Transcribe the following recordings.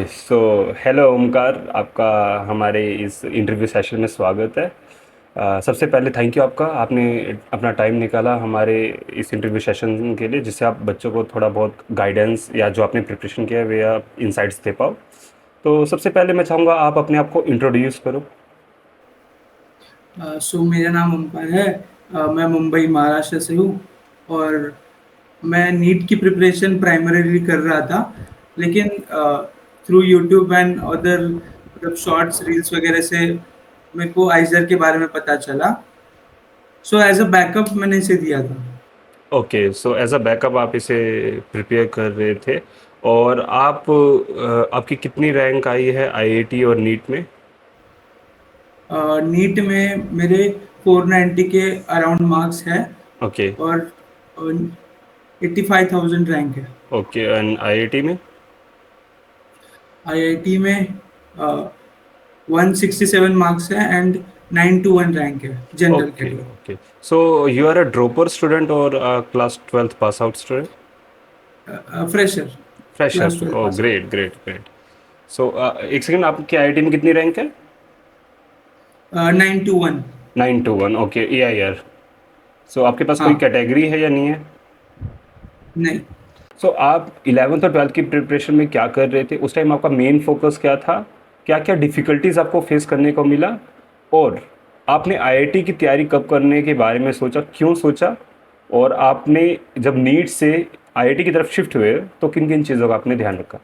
So hello Omkar, आपका हमारे इस इंटरव्यू सेशन में स्वागत है। सबसे पहले थैंक यू आपका, आपने अपना टाइम निकाला हमारे इस इंटरव्यू सेशन के लिए, जिससे आप बच्चों को थोड़ा बहुत गाइडेंस या जो आपने प्रिपरेशन किया है वे आप इंसाइट्स दे पाओ। तो सबसे पहले मैं चाहूँगा आप अपने आप को इंट्रोड्यूस करो। मेरा नाम ओमकार है। मैं मुंबई महाराष्ट्र से हूँ और मैं नीट की प्रिपरेशन प्राइमरीली कर रहा था, लेकिन थ्रू यूट्यूब एंड अदर मतलब शॉर्ट्स रील्स वगैरह से मेरे को आइजर के बारे में पता चला। सो एज अ बैकअप मैंने इसे दिया था। Okay, so as a backup आप इसे प्रिपेयर कर रहे थे। और आप आपकी कितनी रैंक आई है आईआईटी और नीट में? नीट में मेरे 490 के अराउंड मार्क्स है ओके। और 85,000 रैंक है। ओके, एंड आईआईटी में? आईआईटी में 167 मार्क्स है एंड 921 रैंक है general okay, category. Okay. So you are a dropper student or a class 12th pass out student? Fresher, Fresher. Class 12 Oh, pass great, great, greट। सो एक second, आपकी IIT में कितनी rank है? Out 921। 921। Okay, AIR. सो आपके पास कोई हाँ। Category है या नहीं है? नहीं। सो आप 11th और 12th की प्रिपरेशन में क्या कर रहे थे उस टाइम? आपका मेन फोकस क्या था? क्या क्या डिफ़िकल्टीज आपको फेस करने को मिला? और आपने आईआईटी की तैयारी कब करने के बारे में सोचा, क्यों सोचा? और आपने जब नीट से आईआईटी की तरफ शिफ्ट हुए तो किन किन चीज़ों का आपने ध्यान रखा?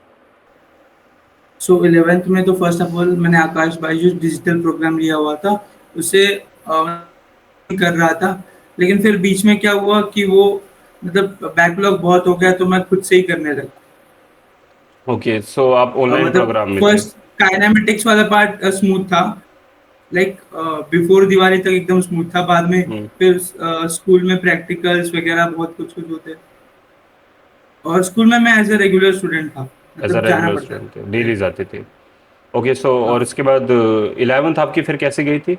सो 11th में तो फर्स्ट ऑफ ऑल मैंने आकाश बायजूस डिजिटल प्रोग्राम लिया हुआ था, उसे कर रहा था। लेकिन फिर बीच में क्या हुआ कि वो मतलब बैकलॉग बहुत हो गया तो मैं खुद से ही करने लगा। ओके, सो आप ऑनलाइन मतलब प्रोग्राम में थे? फर्स्ट काइनेमेटिक्स वाला पार्ट स्मूथ था, लाइक बिफोर दिवाली तक एकदम स्मूथ था। बाद में हम्म। फिर स्कूल में प्रैक्टिकल्स वगैरह बहुत कुछ कुछ होते, और स्कूल में मैं एज अ रेगुलर स्टूडेंट था, एज अ मतलब जाना रेगुलर पड़ता स्टूडेंट थे, था। डेली जाते थे? ओके, सो और हाँ। इसके बाद 11th आपकी फिर कैसे गई थी?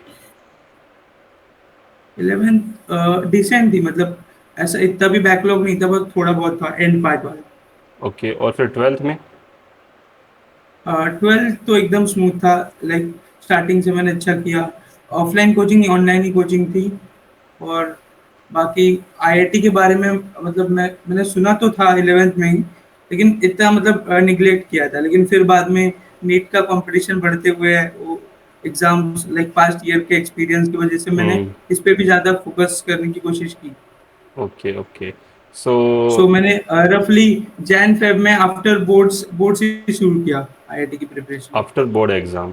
11th डिसेंट थी, मतलब ऐसा इतना भी बैकलॉग नहीं था, बस थोड़ा बहुत था एंड पार्ट वाला। ओके, और फिर 12th में? 12th तो एकदम स्मूथ था, लाइक स्टार्टिंग से मैंने अच्छा किया। ऑफलाइन कोचिंग ऑनलाइन ही कोचिंग थी। और बाकी आईआईटी के बारे में मतलब मैंने सुना तो था 11th में ही, लेकिन इतना मतलब निगलेक्ट किया था। लेकिन फिर बाद में नीट का कंपटीशन बढ़ते हुए वो एग्जाम लाइक पास्ट ईयर के एक्सपीरियंस की वजह से मैंने हम्म। इस पे भी ज़्यादा फोकस करने की कोशिश की। Okay, okay. सो सो मैंने रफली जैन फेब में आफ्टर बोर्ड से शुरू किया आईआईटी की preparation. After board exam.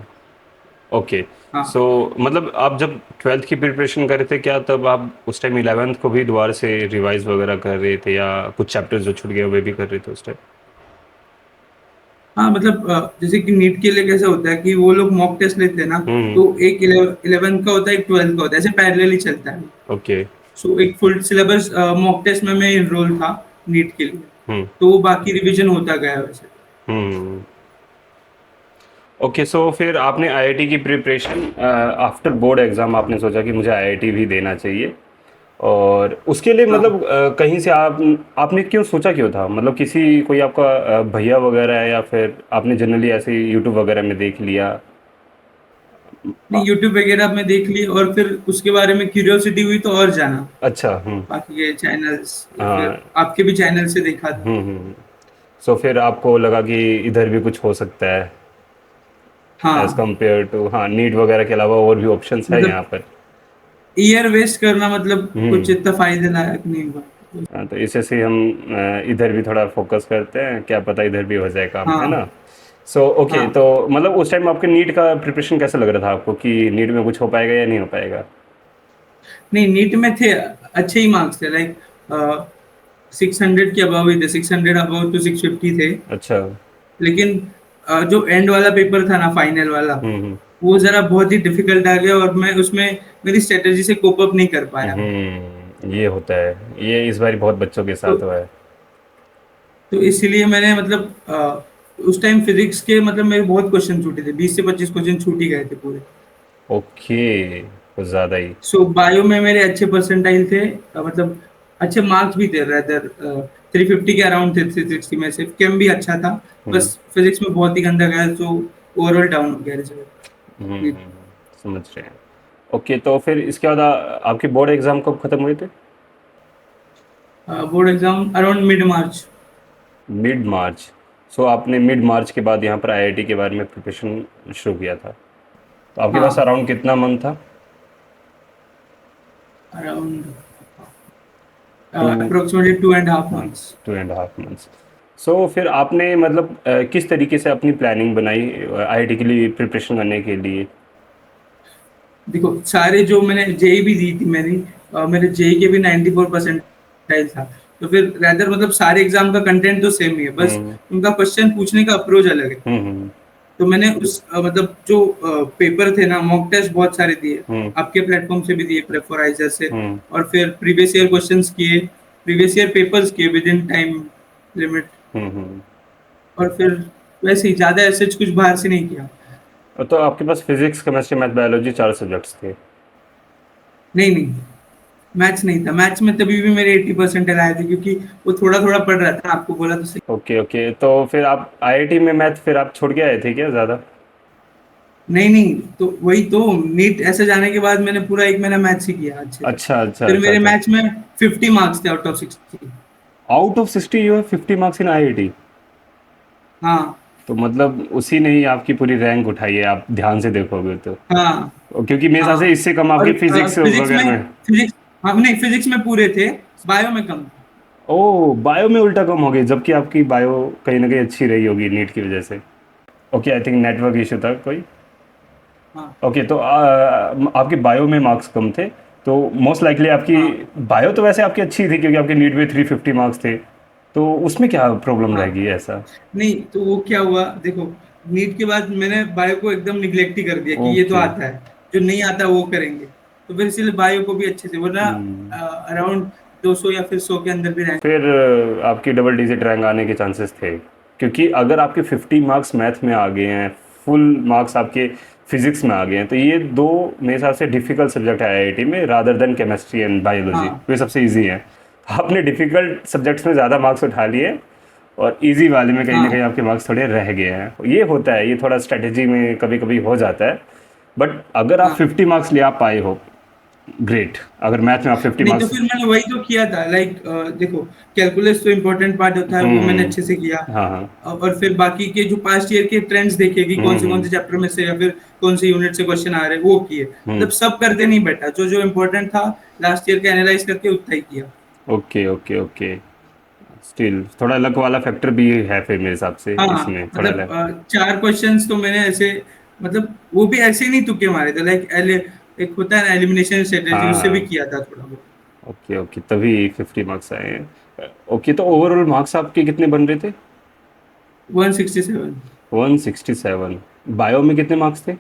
Okay. हाँ। सो मतलब आप जब 12th की प्रिपरेशन कर रहे थे, क्या तब आप उस टाइम 11th को भी दोबारा से रिवाइज वगैरह कर रहे थे, या कुछ चैप्टर्स जो छूट गए वे भी कर रहे थे उस टाइम? हाँ मतलब जैसे कि नीट के लिए कैसा होता है कि वो लोग मॉक टेस्ट लेते हैं ना, हम्म। तो एक 11th का होता है, एक 12th का होता है, ऐसे पैरेलल ही चलता है। ओके। सो एक फुल सिलेबस मॉक टेस्ट में मैं इनरोल था नीट के लिए, हम्म। तो वो बाकी रिवीजन होता गया वैसे। हम्म। ओके, सो फिर आपने आईआईटी की प्रिपरेशन आफ्टर बोर्ड एग्ज़ाम आपने सोचा कि मुझे आईआईटी भी देना चाहिए। और उसके लिए हाँ। मतलब कहीं से आपने क्यों सोचा, क्यों था? मतलब किसी कोई आपका भैया वगैरह है, या फिर आपने जनरली ऐसे ही यूट्यूब वगैरह में देख लिया? नहीं, यूट्यूब वगैरह में देख ली और फिर उसके बारे में क्यूरियोसिटी हुई तो और जाना अच्छा। हम्म। बाकी के चैनल्स, या फिर हाँ। आपके भी चैनल से देखा था। सो फिर आपको लगा कि इधर भी कुछ हो सकता है, एज़ हाँ। कम्पेयर टू, हाँ, नीट वगैरह के अलावा और भी ऑप्शंस है यहाँ मतलब पर। ईयर वेस्ट करना मतलब कुछ हम्म। इतना फायदे लायक नहीं हुआ। हाँ, तो इसे से हम इधर भी थोड़ा फोकस करते हैं, क्या पता इधर भी हो जाए काम, है हाँ। ना? सो ओके, हाँ। तो मतलब उस टाइम आपके नीट का प्रिपरेशन कैसा लग रहा था आपको, कि नीट में कुछ हो पाएगा या नहीं हो पाएगा? नहीं, नीट में थे, अच्छे ही मार्क्स थे, लाइक 600 के अबव ही थे, 600 अबव तो 650 थे। अच्छा। लेकिन जो एंड वाला पेपर था ना, फाइनल वाला, हम्म। वो जरा बहुत ही डिफिकल्ट आ गया और मैं उसमें मेरी स्ट्रेटेजी से कोप अप नहीं कर पाया। ये होता है, ये इस बार बहुत बच्चों के तो साथ हुआ है। इसीलिए मैंने मतलब उस टाइम फिजिक्स के मतलब मेरे बहुत क्वेश्चन छूटे थे, 20 से 25 क्वेश्चन छूट ही गए थे पूरे। ओके, कुछ ज़्यादा ही। सो बायो में मेरे अच्छे परसेंटाइल थे, मतलब अच्छे मार्क्स भी थे, रेदर 350 के अराउंड थे, 360 में से। केम भी अच्छा था, हम्म बस फिजिक्स में बहुत ही गंदा गया, तो ओवरऑल डाउन हो गया रिजल्ट। समझ रहे हैं। ओके, तो फिर इसके बाद आपके बोर्ड एग्जाम कब खत्म हुए थे? Board exam around mid March. Mid March. So आपने मिड मार्च के बाद यहाँ पर आईआईटी के बारे में प्रिपरेशन शुरू किया था, तो आपके पास हाँ, अराउंड कितना मंथ था? Around two. अप्रोक्सीमेटली 2.5 हाँ, मंथ्स। 2.5 मंथ्स। सो फिर आपने मतलब किस तरीके से अपनी प्लानिंग बनाई आईआईटी के लिए प्रिपरेशन करने के लिए? देखो, सारे जो मैंने जेई भी दी थी मैंने, मेरे जेई के भी 94% था। तो फिर रैदर मतलब सारे एग्जाम का कंटेंट तो सेम ही है, बस हम्म उनका क्वेश्चन पूछने का अप्रोच अलग है। हम्म तो मैंने उस मतलब जो पेपर थे ना, मॉक टेस्ट बहुत सारे दिए, हम्म आपके प्लेटफॉर्म से भी दिए, प्रेफराइजर से। हम्म और फिर प्रीवियस ईयर क्वेश्चंस किए, प्रीवियस ईयर पेपर्स किए विद इन टाइम लिमिट। हम्म। और फिर वैसे ही ज्यादा ऐसे कुछ बाहर से नहीं किया। तो आपके पास physics, chemistry, math, biology 4 subjects थे? नहीं नहीं, मैथ्स नहीं था। मैथ्स में तभी भी मेरे 80% आए थे, क्योंकि वो थोड़ा थोड़ा पढ़ रहा था, आपको बोला तो सही। ओके ओके, तो फिर आप आईआईटी में मैथ फिर आप छोड़ के आए थे क्या ज़्यादा? नहीं नहीं, तो वही तो, नीट ऐसे जाने के बाद मैंने पूरा 1 महीना मैथ्स ही किया अच्छे से। अच्छा अच्छा फिर अच्छा मेरे अच्छा। मैथ्स में 50 मार्क्स थे out of 60। Out of 60 you have 50 marks in IIT? हाँ तो मतलब उसी ने ही आपकी पूरी रैंक उठाई है, आप ध्यान से देखोगे तो। हाँ क्योंकि मेरे हिसाब से हाँ। इससे कम और आपके फिजिक्स फिजिक्स वगैरह में, में। फिजिक्स, हाँ नहीं, फिजिक्स में पूरे थे, बायो में कम थे। ओह, बायो में उल्टा कम हो गई, जबकि आपकी बायो कहीं ना कहीं अच्छी रही होगी नीट की वजह से। Okay, I think network issue था कोई। हाँ ओके, तो आपके बायो में मार्क्स कम थे, तो मोस्ट लाइकली आपकी हाँ बायो तो वैसे आपकी अच्छी थी क्योंकि आपके नीट में 350 मार्क्स थे, तो उसमें क्या प्रॉब्लम हाँ। रहेगी ऐसा? नहीं, तो वो क्या हुआ देखो, नीट के बाद मैंने बायो को एकदम निग्लेक्ट ही कर दिया कि ये तो ओके। आता है, जो नहीं आता वो करेंगे। तो फिर इसलिए बायो को भी अच्छे से, वरना हम्म। अराउंड 200 या फिर 100 के अंदर भी रैंक। फिर आपकी डबल डिजिट रैंक आने के चांसेस थे, क्योंकि अगर आपके 50 मार्क्स मैथ में आ गए हैं, फुल मार्क्स आपके फिजिक्स में आ गए हैं, तो ये दो मेरे हिसाब से डिफिकल्ट सब्जेक्ट है आईआईटी में, rather than chemistry and biology, हाँ वे सबसे इजी है। आपने डिफिकल्ट सब्जेक्ट्स में ज़्यादा मार्क्स उठा लिए और इजी वाले में कहीं ना कहीं हाँ आपके मार्क्स थोड़े रह गए हैं। ये होता है, ये थोड़ा स्ट्रेटेजी में कभी कभी हो जाता है। बट अगर आप हाँ। 50 मार्क्स ले आप पाए हो, ग्रेट। अगर मैथ में आप फिफ्टी नहीं, तो मार्क्स फिर मैंने वही तो किया था, लाइक देखो, कैलकुलस तो इम्पोर्टेंट पार्ट होता है, वो मैंने अच्छे से किया। हाँ हाँ। और फिर बाकी के जो पास्ट ईयर के ट्रेंड्स देखे कि कौन से हम्म। चैप्टर में से या फिर कौन से यूनिट से क्वेश्चन आ रहे हैं, वो किए। हम्म। मतलब सब करते नहीं बैठा, जो जो इम्पोर्टेंट था लास्ट ईयर का एनालाइज करके उतना ही किया। Okay okay okay. स्टिल थोड़ा लक वाला फैक्टर भी है फिर मेरे हिसाब से हाँ, इसमें थोड़ा मतलब लक। 4 क्वेश्चंस तो मैंने ऐसे, मतलब वो भी ऐसे ही नहीं तुक्के मारे थे, लाइक एक होता है ना एलिमिनेशन स्ट्रेटेजी, हाँ उससे भी हाँ। किया था थोड़ा बहुत। ओके ओके, तभी 50 मार्क्स आए हैं। ओके, तो ओवरऑल मार्क्स आपके कितने बन रहे थे? 167। 167। बायो में कितने मार्क्स थे?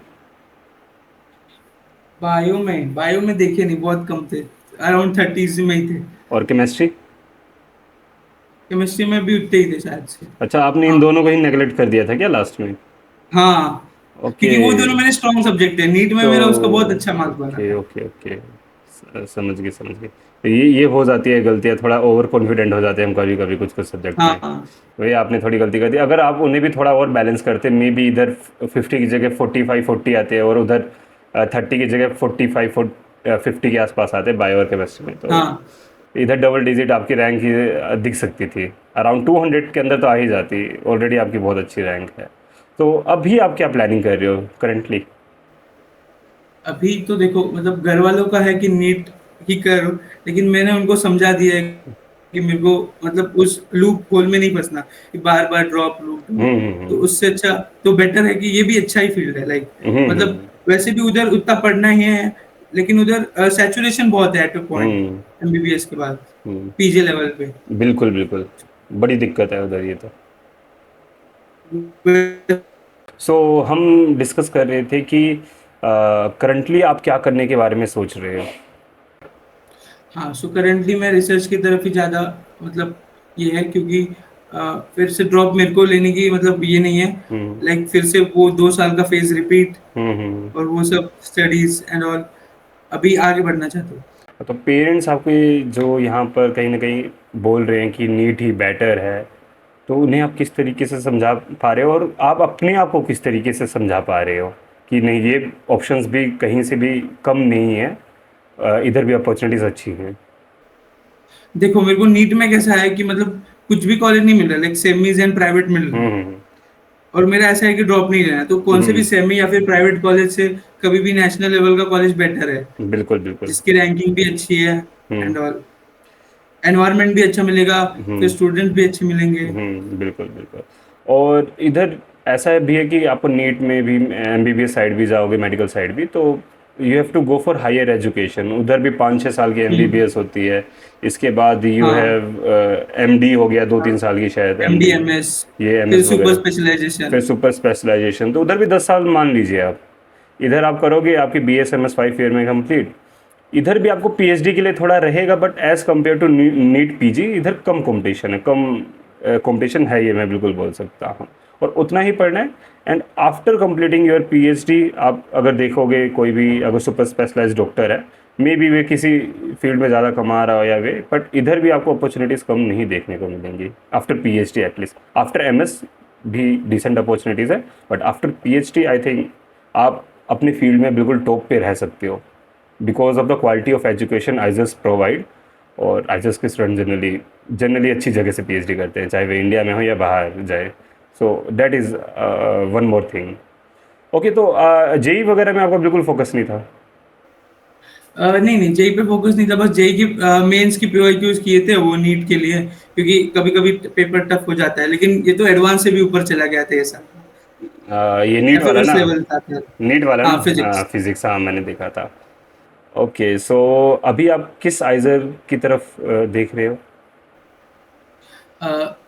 बायो में देखे नहीं, बहुत कम थे, अराउंड 30 में ही थे। और केमिस्ट्री? केमिस्ट्री में भी उतने ही थे शायद से। अच्छा, आपने इन हाँ दोनों को ही नेगलेक्ट कर दिया था क्या लास्ट में? हाँ, ओके। क्योंकि वो दोनों मेरे स्ट्रॉन्ग सब्जेक्ट है, नीट में तो मेरा उसका बहुत अच्छा मार्क्स बना ओके था। ओके ओके, समझ गए समझ गए। तो ये हो जाती है गलतियाँ, थोड़ा ओवर कॉन्फिडेंट हो जाते हैं हम कभी कभी कुछ कुछ सब्जेक्ट हाँ में। हाँ वही आपने थोड़ी गलती कर दी, अगर आप उन्हें भी थोड़ा और बैलेंस करते, मे बी इधर 50 की जगह 45-40 आते हैं और उधर 30 की जगह 45-50 के आसपास आते हैं बायो और केमिस्ट्री में, तो हाँ। इधर डबल डिजिट आपकी रैंक ही दिख सकती थी। अराउंड 200 के अंदर तो आ ही जाती, ऑलरेडी आपकी बहुत अच्छी रैंक है। तो अभी आप क्या प्लानिंग कर रहे हो करंटली? अभी तो देखो, मतलब घर वालों का है कि नीट ही करो, लेकिन मैंने उनको समझा दिया है कि मेरे को मतलब उस लूप होल में नहीं फंसना, कि बार बार ड्रॉप लूप ड्रॉप। तो हम्म। उससे अच्छा तो बेटर है कि ये भी अच्छा ही फील्ड है, लाइक मतलब हम्म। वैसे भी उधर उतना पढ़ना ही है, लेकिन उधर सैचुरेशन बहुत है at a point, hmm. MBBS के बाद, हम्म। पीजी लेवल पे। बिल्कुल बिल्कुल, बड़ी दिक्कत है उधर ये तो। सो हम डिस्कस कर रहे थे कि करंटली आप क्या करने के बारे में सोच रहे हो? हाँ, सो करेंटली मैं रिसर्च की तरफ ही ज़्यादा, मतलब ये है, क्योंकि फिर से ड्रॉप मेरे को लेने की मतलब ये नहीं है, हम्म लाइक फिर से वो 2 साल का फेज रिपीट, हम्म। और वो सब स्टडीज एंड ऑल, अभी आगे बढ़ना चाहता हूँ। तो पेरेंट्स आपके जो यहाँ पर कहीं ना कहीं बोल रहे हैं कि नीट ही बेटर है, तो उन्हें आप किस तरीके से समझा पा रहे हो, और आप अपने आप को किस तरीके से समझा पा रहे हो कि नहीं, ये ऑप्शंस भी कहीं से भी कम नहीं है, इधर भी अपॉर्चुनिटीज़ अच्छी हैं। देखो मेरे को नीट में कैसा है कि मतलब कुछ भी कॉलेज नहीं मिल रहा, लाइक सेमीज एंड प्राइवेट मिल रहे हैं। हम्म। और मेरा ऐसा है कि ड्रॉप नहीं लेना है, तो कौन से भी हम्म। सेमी या फिर प्राइवेट कॉलेज से कभी भी नेशनल लेवल का कॉलेज बेटर है, बिल्कुल बिल्कुल। जिसकी रैंकिंग भी अच्छी है हम्म। एंड ऑल, एनवायरनमेंट भी अच्छा मिलेगा, फिर हम्म। स्टूडेंट भी अच्छे मिलेंगे। बिल्कुल बिल्कुल। और इधर ऐसा भी है कि आपको नीट में भी एमबीबीएस साइड भी जाओगे, मेडिकल साइड भी, तो you have to go for higher education. उधर भी 5-6 साल की हम्म, एमबीबीएस होती है। इसके बाद यू हाँ, हैव एमडी हो गया, 2-3 साल की शायद एमडी, एमडीएमएस, ये फिर एमएस सुपर वगैरह, स्पेशलाइजेशन। फिर सुपर स्पेशलाइजेशन, तो उधर भी 10 साल मान लीजिए आप। इधर आप करोगे आपकी B S M S 5 year में कंप्लीट। इधर भी आपको पीएचडी के लिए थोड़ा रहेगा, but as compare to NEET PG इधर कम कंपटीशन है, कम कंपटीशन है, ये मैं बिल्कुल बोल सकता हूँ। और उतना ही पढ़ना है। And after completing your PhD, आप अगर देखोगे कोई भी अगर सुपर स्पेशलाइज डॉक्टर है, मे बी वे किसी फील्ड में ज़्यादा कमा रहा हो या वे, बट इधर भी आपको अपॉर्चुनिटीज़ कम नहीं देखने को मिलेंगी after PhD at least. After MS भी डिसेंट अपॉर्चुनिटीज़ है, but after PhD I think आप अपनी फील्ड में बिल्कुल टॉप पे रह सकते हो, because of the quality of education IISERs provide. और आइजर्स के स्टूडेंट जनरली अच्छी जगह से पीएचडी करते हैं, चाहे वे इंडिया में हो या बाहर जाए। So that is one more thing. Okay, तो जेई वगैरह में आपका बिल्कुल फोकस नहीं था? नहीं नहीं, जेई पे फोकस नहीं था, बस जेई की मेंस की प्रीक्यूज किए थे वो नीट के लिए, क्योंकि कभी कभी पेपर टफ हो जाता है, लेकिन ये तो एडवांस से भी ऊपर चला गया था ये साल, ये नीट वाला एफएमएस ना? लेवल था फिर। नीट वाला हाँ, ना, हाँ, फिजिक्स। फिजिक्स, हाँ मैंने देखा था। ओके, सो अभी आप किस आइजर की तरफ देख रहे हो?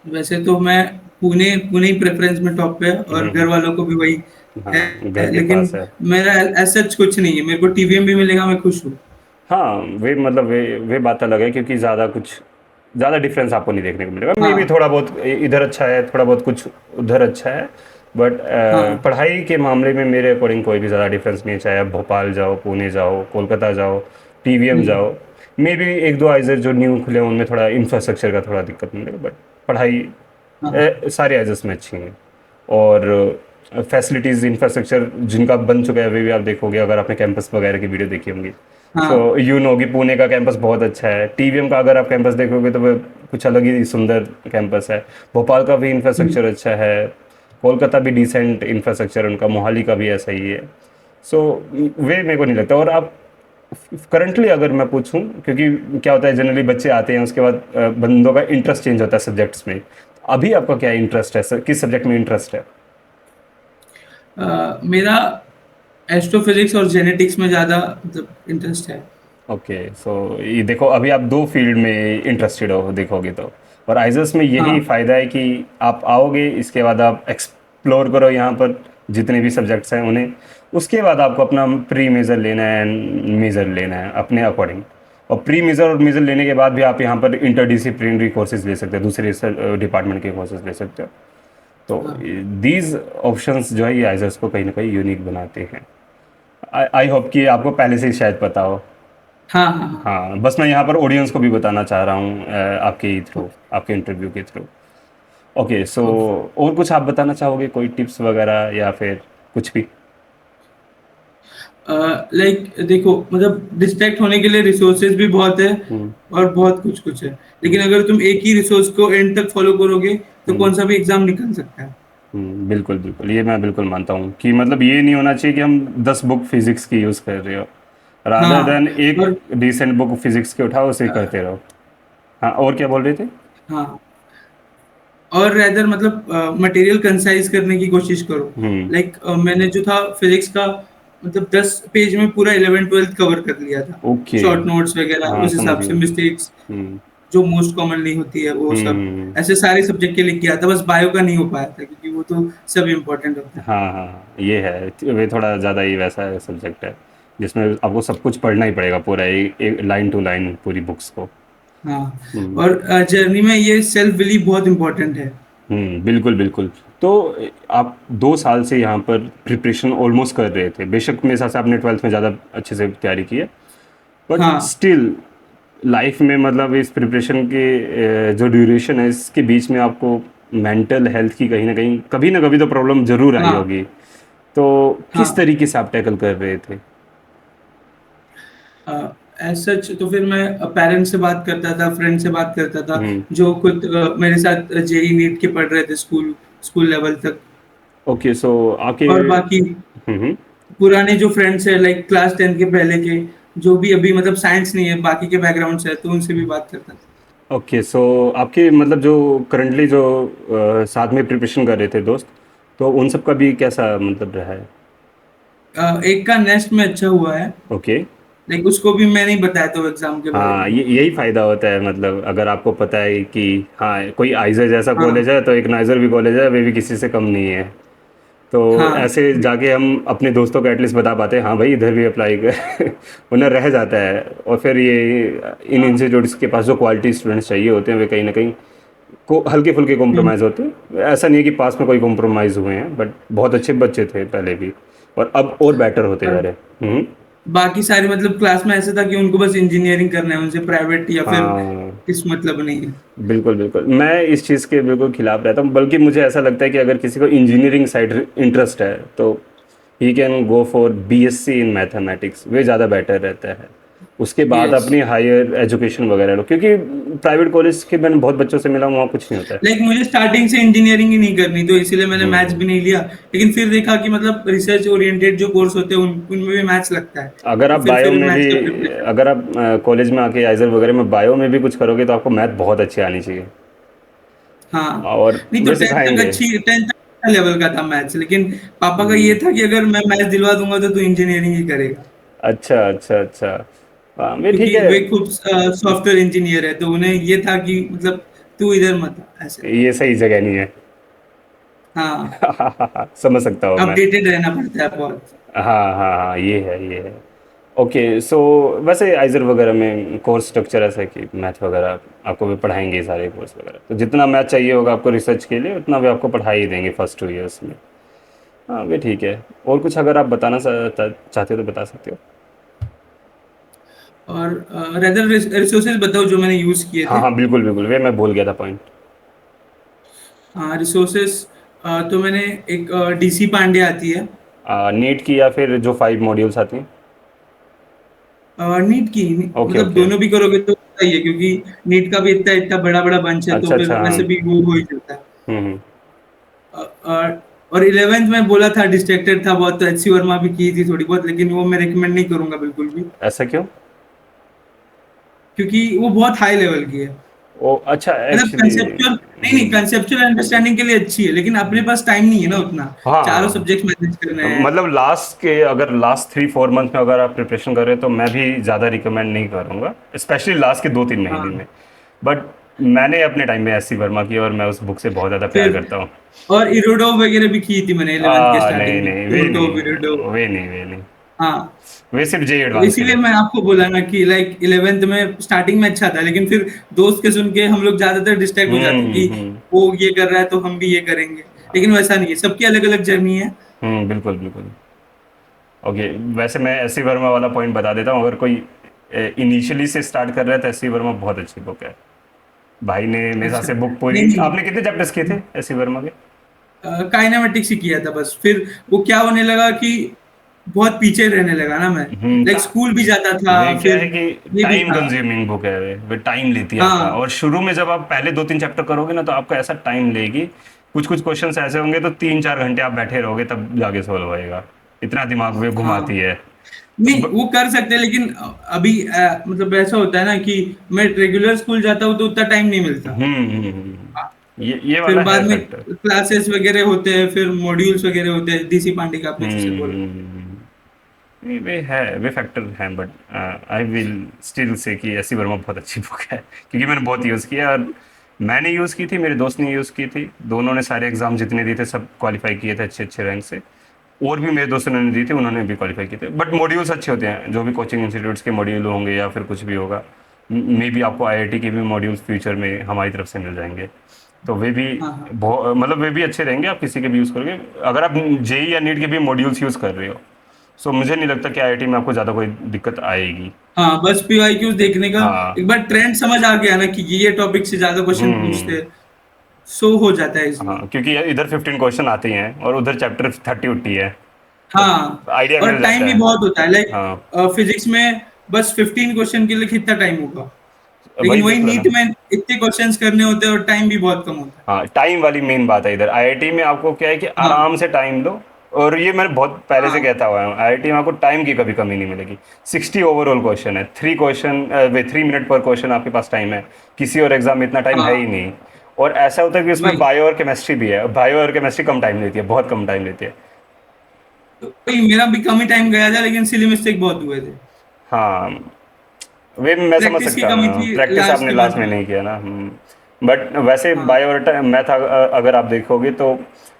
वैसे तो मैं पुणे पुणे ही प्रेफरेंस में टॉप पे है, और घर हम्म। वालों को भी वही हाँ, घर है, के लेकिन पास है। मेरा ऐसा कुछ नहीं है, मेरे को टीवीएम भी मिलेगा, मैं खुश हूँ। हाँ, वे मतलब वे बात अलग है, क्योंकि ज़्यादा डिफरेंस आपको नहीं देखने को मिलेगा। मे भी हाँ थोड़ा बहुत इधर अच्छा है, थोड़ा बहुत कुछ उधर अच्छा है, बट हाँ। पढ़ाई के मामले में मेरे अकॉर्डिंग कोई भी ज़्यादा डिफरेंस नहीं है, चाहे आप भोपाल जाओ, पुणे जाओ, कोलकाता जाओ, पीवीएम हम्म, जाओ। मे भी एक दो आइजर जो न्यू खुले हैं उनमें थोड़ा इंफ्रास्ट्रक्चर का थोड़ा दिक्कत मिलेगा, बट पढ़ाई हाँ सारे आइजर्स में अच्छी हैं। और फैसिलिटीज़ इंफ्रास्ट्रक्चर जिनका बन चुका है वे भी आप देखोगे, अगर आपने कैंपस वगैरह की वीडियो देखी होंगी, हाँ। सो यू नो कि पुणे का कैंपस बहुत अच्छा है। टीवीएम का अगर आप कैंपस देखोगे तो वो कुछ अलग ही सुंदर कैंपस है। भोपाल का भी इंफ्रास्ट्रक्चर अच्छा है। कोलकाता भी डिसेंट इंफ्रास्ट्रक्चर उनका, मोहाली का भी ऐसा ही है। सो वे मेरे को नहीं लगता। और आप करंटली अगर मैं पूछूं, क्योंकि क्या होता है जनरली बच्चे आते हैं उसके बाद बंदों का इंटरेस्ट चेंज होता है सब्जेक्ट्स में, अभी आपका क्या इंटरेस्ट है सर, किस सब्जेक्ट में इंटरेस्ट है? मेरा एस्ट्रोफिजिक्स और जेनेटिक्स में ज्यादा मतलब इंटरेस्ट है। ओके, सो ये देखो, अभी आप दो फील्ड में इंटरेस्टेड हो देखोगे तो। और आइजर्स में यही हाँ। फ़ायदा है कि आप आओगे, इसके बाद आप एक्सप्लोर करो यहाँ पर जितने भी सब्जेक्ट्स हैं उन्हें। उसके बाद आपको अपना प्री मेजर लेना है एंड मेजर लेना है अपने अकॉर्डिंग। और प्री मेजर और मेजर लेने के बाद भी आप यहाँ पर इंटरडिसिप्लिनरी कोर्सेज ले सकते हो, दूसरे डिपार्टमेंट के कोर्सेज ले सकते हो। तो हाँ दीज ऑप्शंस जो है ये आइजर्स को कहीं ना कहीं यूनिक बनाते हैं। आई होप कि आपको पहले से ही शायद पता हो। हाँ हाँ हाँ। हाँ, बस मैं यहाँ पर ऑडियंस को भी बताना चाह रहा हूँ आपके थ्रू, आपके इंटरव्यू के थ्रू। Okay, so okay. और कुछ आप बताना चाहोगे, कोई टिप्स वगैरह या फिर कुछ भी? लाइक देखो, मतलब डिस्ट्रैक्ट होने के लिए रिसोर्सेज भी बहुत है, हम्म। और बहुत कुछ कुछ है, लेकिन हम्म। अगर तुम एक ही रिसोर्स को एंड तक फॉलो करोगे तो हम्म। कौन सा भी एग्जाम निकल सकता है। बिल्कुल बिल्कुल, ये मैं बिल्कुल मानता हूँ कि मतलब ये नहीं होना चाहिए कि हम 10 बुक फिजिक्स की यूज़ कर रहे हो, रादर हाँ। देन एक और डिसेंट बुक फिजिक्स के उठाओ उसे करते रहो। हाँ, और क्या बोल रहे थे? हाँ, और रेदर मतलब मटेरियल कंसाइज करने की कोशिश करो। हम्म। लाइक मैंने जो था फिजिक्स का, मतलब 10 पेज में पूरा 11th 12th कवर कर लिया था, ओके। शॉर्ट नोट्स वगैरह, हाँ, उस समझ हिसाब से गया। मिस्टेक्स हम्म। जो मोस्ट कॉमनली होती है वो सब, हम्म। ऐसे सारे सब्जेक्ट के लिए किया था, बस बायो का नहीं हो पाया था क्योंकि वो तो सब इम्पोर्टेंट होता है। हाँ हाँ हाँ, ये है, वे थोड़ा ज़्यादा ही वैसा सब्जेक्ट है जिसमें आपको सब कुछ पढ़ना ही पड़ेगा पूरा, एक लाइन टू लाइन पूरी बुक्स को। हाँ, हम्म। और जर्नी में ये सेल्फ बिलीव बहुत इम्पोर्टेंट है। बिल्कुल बिल्कुल। तो आप 2 साल से यहाँ पर प्रिपरेशन ऑलमोस्ट कर रहे थे, बेशक मेरे हिसाब से आपने 12th में ज़्यादा अच्छे से तैयारी की है, बट हाँ स्टिल लाइफ में मतलब इस प्रिपरेशन के जो ड्यूरेशन है इसके बीच में आपको मेंटल हेल्थ की कहीं ना कभी तो प्रॉब्लम ज़रूर आई हाँ होगी। तो किस हाँ। तरीके से आप टैकल कर रहे थे? एज सच तो फिर मैं पेरेंट्स से बात करता था, फ्रेंड से बात करता था, हम्म। जो खुद मेरे साथ जेई नीट के पढ़ रहे थे स्कूल स्कूल लेवल तक। ओके, सो आपके और बाकी हम्म। पुराने जो फ्रेंड्स है लाइक क्लास 10 के पहले के, जो भी अभी मतलब साइंस नहीं है बाकी के बैकग्राउंड से है, तो उनसे भी बात करता था। ओके, सो आपके मतलब जो करंटली जो साथ में प्रिपरेशन कर रहे थे दोस्त, तो उन सब का भी कैसा मतलब रहा है? एक का नेक्स्ट में अच्छा हुआ है, ओके। लाइक उसको भी मैं नहीं बताया था एग्जाम के बारे हाँ, में। ये यही फ़ायदा होता है, मतलब अगर आपको पता है कि हाँ कोई आइजर जैसा हाँ कॉलेज है तो एक नाइजर भी कॉलेज है, वे भी किसी से कम नहीं है। तो हाँ ऐसे जाके हम अपने दोस्तों को एटलीस्ट बता पाते हैं हाँ भाई इधर भी अप्लाई कर उन्हें रह जाता है। और फिर ये इन हाँ। इंस्टीट्यूट्स के पास जो क्वालिटी स्टूडेंट्स चाहिए होते हैं वे कहीं ना कहीं को हल्के फुल्के हम्म। कॉम्प्रोमाइज़ होते हैं। ऐसा नहीं है कि पास में कोई कॉम्प्रोमाइज़ हुए हैं, बट बहुत अच्छे बच्चे थे पहले भी और अब और बेटर होते जा और रहे हैं। बाकी सारे मतलब क्लास में ऐसा था कि उनको बस इंजीनियरिंग करना है, उनसे प्राइवेट या फिर हाँ, किस मतलब नहीं है। बिल्कुल बिल्कुल, मैं इस चीज़ के बिल्कुल खिलाफ रहता हूँ। बल्कि मुझे ऐसा लगता है कि अगर किसी को इंजीनियरिंग साइड इंटरेस्ट है तो he can go for BSc in mathematics, way ज़्यादा बेटर रहता है। उसके बाद यस। अपनी हायर एजुकेशन वगैरह लो, क्योंकि प्राइवेट कॉलेज के मैंने बहुत बच्चों से मिला हूँ, वहाँ कुछ नहीं होता है। लाइक मुझे स्टार्टिंग से इंजीनियरिंग ही नहीं करनी, तो इसीलिए मैंने मैथ्स हम्म। भी नहीं लिया। लेकिन फिर देखा कि मतलब रिसर्च ओरिएंटेड जो कोर्स होते हैं उनमें भी मैथ्स लगता है, अगर तो आप बायो फिर में भी मैथ्स का प्रिपरेशन। अगर आप कॉलेज में आके आइजर वगैरह में बायो में भी कुछ करोगे तो आपको मैथ बहुत अच्छी आनी चाहिए। हाँ। और नहीं तो वे टेंथ तक सिखाएंगे। अच्छी, टेंथ तक अच्छा लेवल का था मैथ्स, लेकिन पापा का ये हम्म। था कि अगर मैं मैथ्स दिलवा दूंगा तो तू इंजीनियरिंग ही करेगा। अच्छा अच्छा अच्छा। हाँ, वे ठीक क्योंकि है। वे खुद सॉफ्टवेयर इंजीनियर है, तो उन्हें ये था कि मतलब तू इधर मत आ, ऐसे। ये सही जगह नहीं है। हाँ। समझ सकता हूँ मैं। अपडेटेड रहना पड़ता है बहुत। हाँ हाँ हाँ, ये है ये है। ओके, सो वैसे आइजर वगैरह में कोर्स स्ट्रक्चर ऐसा है कि मैथ वगैरह आपको भी पढ़ाएंगे, ये सारे कोर्स वगैरह, तो जितना मैथ चाहिए होगा आपको रिसर्च के लिए उतना वे आपको पढ़ा ही देंगे फर्स्ट 2 इयर्स में। हाँ, वे ठीक है। और कुछ अगर आप बताना चाहते हो तो बता सकते हो। और रेदर रिसोर्सेज बताओ जो मैंने यूज किए हाँ थे। हाँ, बिल्कुल बिल्कुल, वे मैं भूल गया था पॉइंट। हाँ रिसोर्सेज, तो मैंने एक डीसी पांडे आती है। नीट की या फिर जो 5 मॉड्यूल्स आती हैं? नीट की ओके मतलब ओके। दोनों भी करोगे तो सही है, क्योंकि नीट का भी इतना इतना बड़ा बड़ा बंच है, तो अच्छा फिर अच्छा, हाँ। वैसे भी वो हो ही जाता है। हम्म। और 11th में बोला था, डिस्ट्रैक्टेड था बहुत, तो एचसी वर्मा भी की थी थोड़ी बहुत, लेकिन वो मैं रिकमेंड नहीं करूंगा बिल्कुल भी, ऐसा क्यों? क्योंकि वो बहुत हाई लेवल की है। ओ अच्छा, मतलब एक्चुअली। कंसेप्चुअल, नहीं नहीं, कंसेप्चुअल अंडरस्टैंडिंग के लिए अच्छी है, लेकिन अपने पास टाइम नहीं है ना उतना, चारों हाँ, सब्जेक्ट मैनेज करने हैं। मतलब अगर लास्ट 3-4 मंथ में अगर आप प्रिपरेशन कर रहे हो तो मैं भी ज़्यादा रिकमेंड नहीं करूँगा, स्पेशली लास्ट के 2-3 महीने हाँ। में। बट मैंने अपने टाइम में एस सी वर्मा की और मैं उस बुक से बहुत ज़्यादा प्यार फिर करता हूँ। और इरोडो वगैरह भी की थी मैंने 11th के नहीं स्टार्टिंग में, नहीं, इरोडो इरोडो। वे नहीं। हाँ। वे सिर्फ जे तो एडवांस के इसीलिए लिए। मैं आपको बोला ना कि लाइक 11th में स्टार्टिंग में अच्छा था, लेकिन फिर दोस्त के सुन के हम लोग ज्यादातर डिस्ट्रैक्ट हो जाते हैं कि हम्म। वो ये कर रहा है तो हम भी ये करेंगे। लेकिन वैसा नहीं है, सबकी अलग अलग जर्नी है। बिल्कुल बिल्कुल। ओके, वैसे मैं एस सी वर्मा वाला पॉइंट बता देता हूँ। अगर कोई इनिशियली से स्टार्ट कर रहा है तो एस सी वर्मा बहुत अच्छी बुक है। भाई ने मेरे हिसाब अच्छा। से बुक नहीं पूरी, नहीं, आपने कितने चैप्टर्स किए थे एस सी वर्मा के? काइनेमेटिक्स ही किया था बस, फिर वो क्या होने लगा कि बहुत पीछे रहने लगा ना मैं, हम्म। लाइक स्कूल भी जाता था, वे क्या फिर है कि ये भी टाइम था। कंज्यूमिंग बुक है, वे टाइम लेती है आपका। हाँ और शुरू में जब आप पहले 2-3 चैप्टर करोगे ना तो आपको ऐसा टाइम लेगी, कुछ कुछ क्वेश्चंस ऐसे होंगे तो 3-4 घंटे आप बैठे रहोगे तब जाके सोल्व होएगा, इतना दिमाग वे घुमाती हाँ। है। तो नहीं वो कर सकते हैं, लेकिन अभी मतलब ऐसा होता है ना कि मैं रेगुलर स्कूल जाता हूँ तो उतना टाइम नहीं मिलता। ये फिर वाला है बाद में फैक्टर। क्लासेस वगैरह होते हैं, फिर मॉड्यूल्स वगैरह होते हैं, डीसी पांडे का आपने जैसे बोला। हम्म। नहीं, वे फैक्टर हैं, but I will still say कि एस सी वर्मा बहुत अच्छी बुक है, क्योंकि मैंने बहुत यूज़ किया है। और मैंने यूज़ की थी, मेरे दोस्त ने यूज़ की थी, दोनों ने सारे एग्जाम जितने दिए थे सब क्वालिफाई किए थे अच्छे अच्छे रैंक से। और भी मेरे दोस्तों ने दी थी, उन्होंने भी क्वालिफाई किए थे। बट मॉड्यूल्स अच्छे होते हैं, जो भी कोचिंग इंस्टीट्यूट्स के मॉड्यूल होंगे या फिर कुछ भी होगा। मे बी आपको आईआईटी के भी मॉड्यूल्स फ्यूचर में हमारी तरफ से मिल जाएंगे, तो वे भी हाँ हाँ। बहुत मतलब वे भी अच्छे रहेंगे, आप किसी के भी यूज़ करोगे। अगर आप जेई या नीट के भी मॉड्यूल्स यूज़ कर रहे हो सो मुझे नहीं लगता कि आईआईटी में आपको ज़्यादा कोई दिक्कत आएगी। हाँ, बस पीवाईक्यूज देखने का हाँ। एक बार ट्रेंड समझ आ गया ना कि ये टॉपिक से ज्यादा क्वेश्चन पूछते हम्म। हैं, सो हो जाता है हाँ, इसलिए। क्योंकि इधर 15 क्वेश्चन आते ही हैं और उधर चैप्टर 30 उट्टी है, तो हाँ, आइडिया और मिल टाइम जाता भी है। बहुत होता है, लाइक हाँ, फिजिक्स में बस 15 क्वेश्चन के लिए कितना टाइम होगा, वही लेकिन वही देख रहा नीट ना। में इतने क्वेश्चंस करने होते हैं और टाइम भी बहुत कम होता है। हाँ, टाइम वाली मेन बात है इधर। आईआईटी में आपको क्या है कि हाँ आराम से टाइम लो, और ये मैंने बहुत पहले से हाँ कहता हुआ हूँ, आईआईटी में आपको टाइम की कभी कमी नहीं मिलेगी। 60 ओवरऑल क्वेश्चन है, 3 मिनट पर क्वेश्चन आपके पास टाइम है। किसी और एग्जाम में इतना टाइम है हाँ, ही नहीं। और ऐसा होता है कि उसमें वही बायो और केमिस्ट्री भी है, बायो और केमिस्ट्री कम टाइम लेती है, बहुत कम टाइम लेती है। वही मेरा भी कम ही टाइम गया था, लेकिन सिली मिस्टेक बहुत हुए थे। हाँ, वे मैं समझ प्रैक्टिस की सकता कमी हूँ, थी प्रैक्टिस लास्ट आपने के लास्ट बाद में में। नहीं किया ना। बट वैसे हाँ बायो और मैथ अगर आप देखोगे तो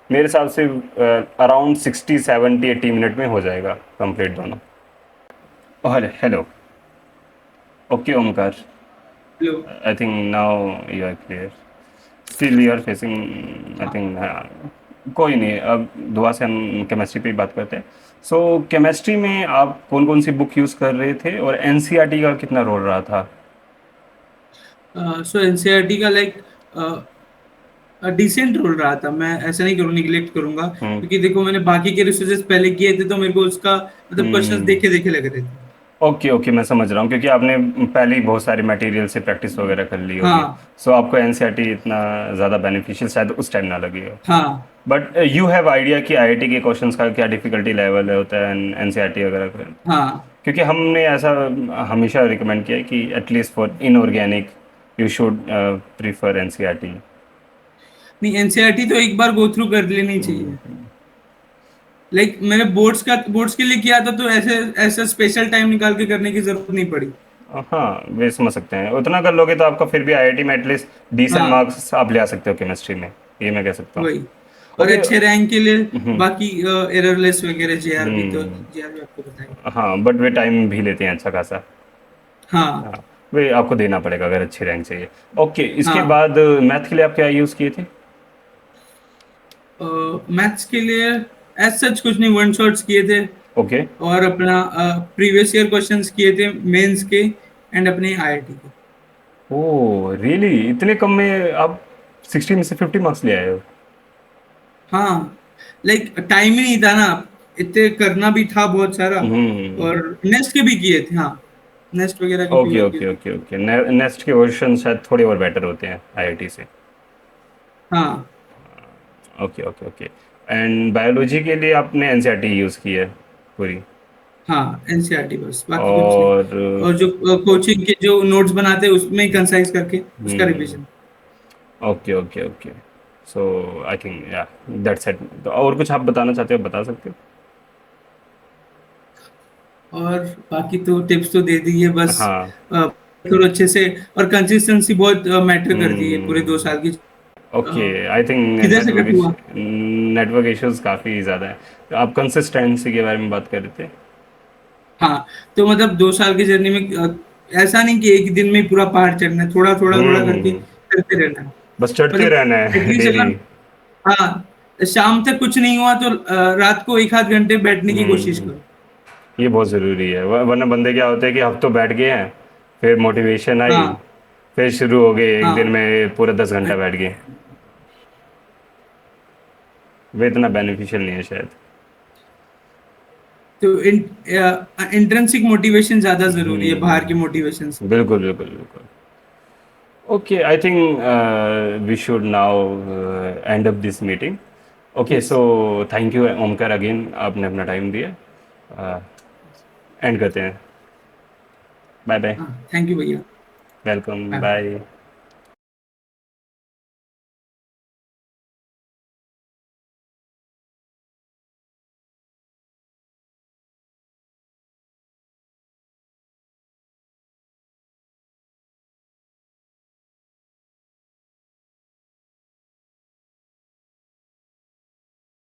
मेरे हिसाब से अराउंड 60 70 80 मिनट में हो जाएगा कंप्लीट दोनों। हेलो। ओके ओमकार, लो। I think now you are clear. Still you are facing, I हाँ, थिंक कोई नहीं, अब दुआ से हम केमिस्ट्री पे ही बात करते हैं। सो केमिस्ट्री में आप कौन कौन सी बुक यूज़ कर रहे थे, और एनसीईआरटी का कितना रोल रहा था? सो एनसीईआरटी का लाइक डिसेंट रोल रहा था, मैं ऐसा नहीं करूँ निगलेक्ट करूंगा, हम्म। क्योंकि देखो मैंने बाकी के रिसर्चेस पहले किए थे, तो मेरे को उसका मतलब क्वेश्चंस हम्म। देखे देखे लग रहे थे। ओके ओके, मैं समझ रहा हूँ, क्योंकि आपने पहले ही बहुत सारे मटेरियल से प्रैक्टिस वगैरह कर ली होगी। हाँ सो आपको एनसीईआरटी इतना ज़्यादा बेनिफिशियल शायद उस टाइम ना लगे हो। हाँ बट यू हैव आइडिया कि आईआईटी के क्वेश्चंस का क्या डिफिकल्टी लेवल होता है एनसीईआरटी वगैरह का? हाँ। क्योंकि हमने ऐसा हमेशा रिकमेंड किया है कि at least for inorganic you should prefer NCERT. नहीं, एनसीईआरटी तो एक बार गो थ्रू कर लेनी चाहिए। लाइक मैंने बोर्ड्स के लिए किया था, तो ऐसे ऐसा स्पेशल टाइम निकाल के करने की जरूरत नहीं पड़ी। हाँ, वे समझ सकते हैं, उतना कर लोगे तो आपका फिर भी आईआईटी में एटलीस्ट डिसेंट हाँ मार्क्स आप ले आ सकते हो केमिस्ट्री में, ये मैं कह सकता हूँ। वही, और ओके। अच्छे रैंक के लिए हम्म। बाकी एररलेस वगैरह, जेआरबी, तो हम्म। जेआरबी आपको बताएंगे। हाँ, बट वे टाइम भी लेते हैं अच्छा खासा। हाँ हाँ, वे आपको देना पड़ेगा अगर अच्छी रैंक चाहिए। ओके, इसके हाँ। बाद मैथ के लिए आप क्या यूज़ किए थे? मैथ्स के लिए एज सच कुछ नहीं, वन शॉट्स किए थे, ओके। और अपना प्रीवियस ईयर क्वेश्चंस किए थे मेंस के एंड अपने आईआईटी के। ओह रियली, इतने कम में आप 60 में से 50 मार्क्स ले आए हो? हाँ, लाइक टाइम ही नहीं था ना, इतने करना भी था बहुत सारा, हम्म। और नेस्ट के भी किए थे। हाँ, नेस्ट वगैरह के ओके पीवाईक्यू ओके भी। ओके ओके, नेक्स्ट के क्वेश्चन शायद थोड़े और बेटर होते हैं आईआईटी से। हाँ okay okay okay. And biology के लिए आपने एनसीईआरटी यूज़ की है पूरी? हाँ, एनसीईआरटी बस, बाकी कुछ नहीं। और और जो कोचिंग के जो नोट्स बनाते हैं उसमें ही कंसाइज करके उसका hmm. Revision. Okay okay okay. So I think या दैट्स इट। तो और कुछ आप बताना चाहते हो, बता सकते और बाकी तो टिप्स तो दे दी है हो। बस। हाँ। थोड़ा अच्छे से, और कंसिस्टेंसी बहुत मैटर करती है पूरे हम्म। 2 साल की। ओके, आई थिंक किधर से कट हुआ। नेटवर्क इश्यूज काफ़ी ज़्यादा है। तो आप कंसिस्टेंसी के बारे में बात कर रहे थे। हाँ, तो मतलब 2 साल की जर्नी में ऐसा नहीं कि एक ही दिन में ही पूरा पहाड़ चढ़ना है, थोड़ा थोड़ा थोड़ा करके हम्म। करते रहना है। बस चढ़ते मतलब रहना है एटलीस्ट डेली। अगर, हाँ, शाम तक कुछ नहीं हुआ तो रात को एक आध घंटे बैठने की कोशिश हम्म। करो। ये बहुत ज़रूरी है, वरना बंदे क्या होते हैं कि हफ्तों बैठ गए हैं, फिर मोटिवेशन आई, हाँ फिर शुरू हो गए एक दिन हाँ। में पूरा 10 घंटा बैठ गए। वे इतना बेनिफिशियल नहीं है शायद। तो इंट्रिंसिक मोटिवेशन ज्यादा जरूरी है बाहर की मोटिवेशन से। बिल्कुल बिल्कुल बिल्कुल। Okay, I think we should now end up this meeting. Okay, yes. So thank you Omkar again, आपने अपना टाइम दिया। एंड करते हैं। Bye bye. हाँ, थैंक यू भैया। Welcome, bye. बाय।